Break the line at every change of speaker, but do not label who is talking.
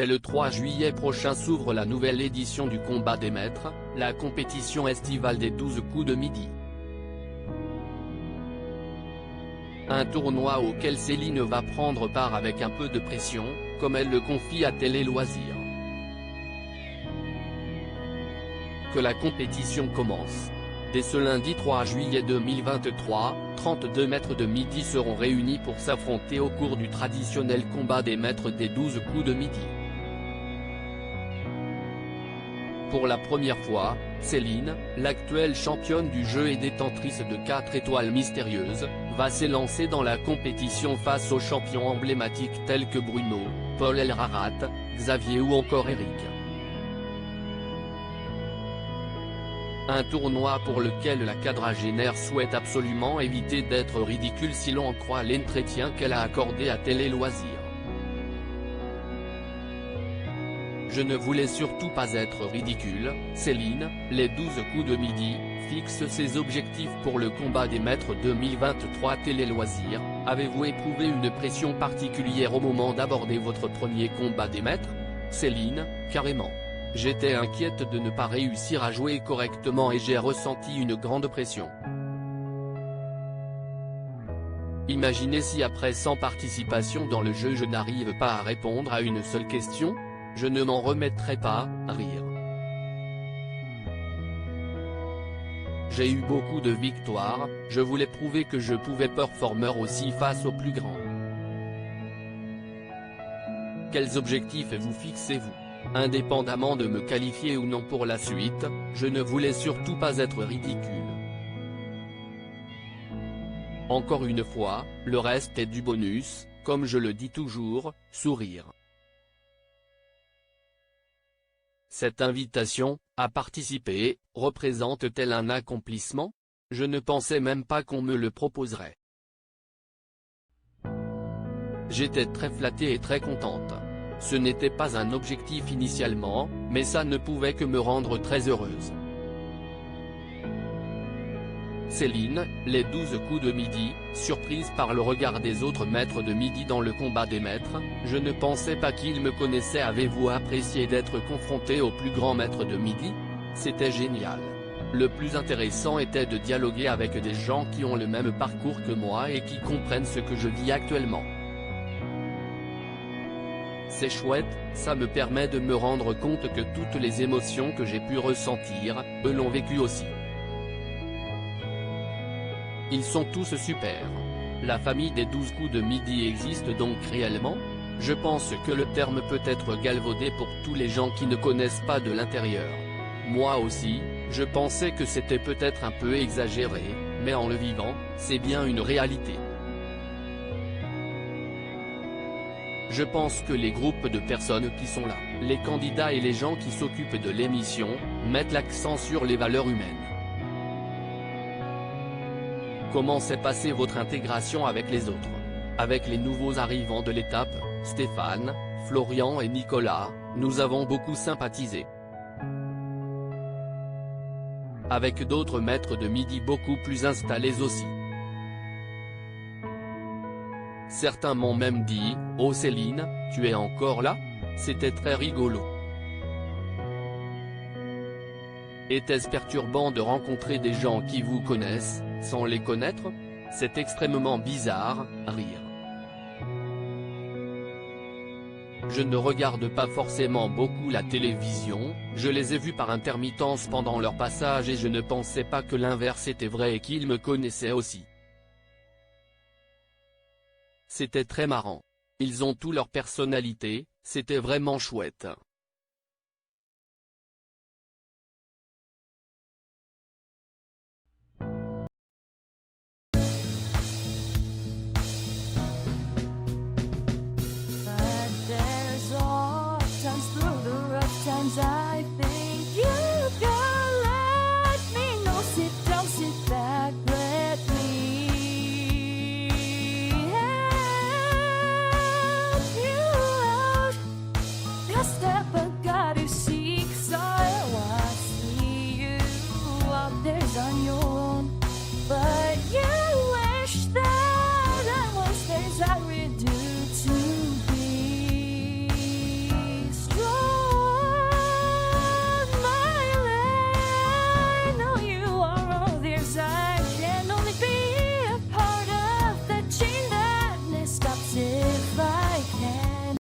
Dès le 3 juillet prochain s'ouvre la nouvelle édition du Combat des Maîtres, la compétition estivale des 12 coups de midi. Un tournoi auquel Céline va prendre part avec un peu de pression, comme elle le confie à Télé Loisirs. Que la compétition commence. Dès ce lundi 3 juillet 2023, 32 maîtres de midi seront réunis pour s'affronter au cours du traditionnel combat des maîtres des 12 coups de midi. Pour la première fois, Céline, l'actuelle championne du jeu et détentrice de 4 étoiles mystérieuses, va s'élancer dans la compétition face aux champions emblématiques tels que Bruno, Paul Elrarat, Xavier ou encore Eric. Un tournoi pour lequel la quadragénaire souhaite absolument éviter d'être ridicule si l'on en croit l'entretien qu'elle a accordé à Télé Loisirs. Je ne voulais surtout pas être ridicule, Céline, les 12 coups de midi, fixe ses objectifs pour le combat des maîtres 2023 Télé Loisirs. Avez-vous éprouvé une pression particulière au moment d'aborder votre premier combat des maîtres? Céline, carrément. J'étais inquiète de ne pas réussir à jouer correctement et j'ai ressenti une grande pression. Imaginez si après 100 participations dans le jeu je n'arrive pas à répondre à une seule question? Je ne m'en remettrai pas, rire. J'ai eu beaucoup de victoires, je voulais prouver que je pouvais performer aussi face aux plus grands. Quels objectifs vous fixez-vous? Indépendamment de me qualifier ou non pour la suite, je ne voulais surtout pas être ridicule. Encore une fois, le reste est du bonus, comme je le dis toujours, sourire. Cette invitation, à participer, représente-t-elle un accomplissement? Je ne pensais même pas qu'on me le proposerait. J'étais très flattée et très contente. Ce n'était pas un objectif initialement, mais ça ne pouvait que me rendre très heureuse. Céline, les 12 coups de midi, surprise par le regard des autres maîtres de midi dans le combat des maîtres, je ne pensais pas qu'ils me connaissaient. Avez-vous apprécié d'être confronté au plus grand maître de midi? C'était génial. Le plus intéressant était de dialoguer avec des gens qui ont le même parcours que moi et qui comprennent ce que je vis actuellement. C'est chouette, ça me permet de me rendre compte que toutes les émotions que j'ai pu ressentir, eux l'ont vécu aussi. Ils sont tous super. La famille des 12 coups de midi existe donc réellement? Je pense que le terme peut être galvaudé pour tous les gens qui ne connaissent pas de l'intérieur. Moi aussi, je pensais que c'était peut-être un peu exagéré, mais en le vivant, c'est bien une réalité. Je pense que les groupes de personnes qui sont là, les candidats et les gens qui s'occupent de l'émission, mettent l'accent sur les valeurs humaines. Comment s'est passée votre intégration avec les autres? Avec les nouveaux arrivants de l'étape, Stéphane, Florian et Nicolas, nous avons beaucoup sympathisé. Avec d'autres maîtres de midi beaucoup plus installés aussi. Certains m'ont même dit « Oh Céline, tu es encore là ?» C'était très rigolo. Était-ce perturbant de rencontrer des gens qui vous connaissent, sans les connaître? C'est extrêmement bizarre, rire. Je ne regarde pas forcément beaucoup la télévision, je les ai vus par intermittence pendant leur passage et je ne pensais pas que l'inverse était vrai et qu'ils me connaissaient aussi. C'était très marrant. Ils ont tous leur personnalité, c'était vraiment chouette.
But there's all times through the rough times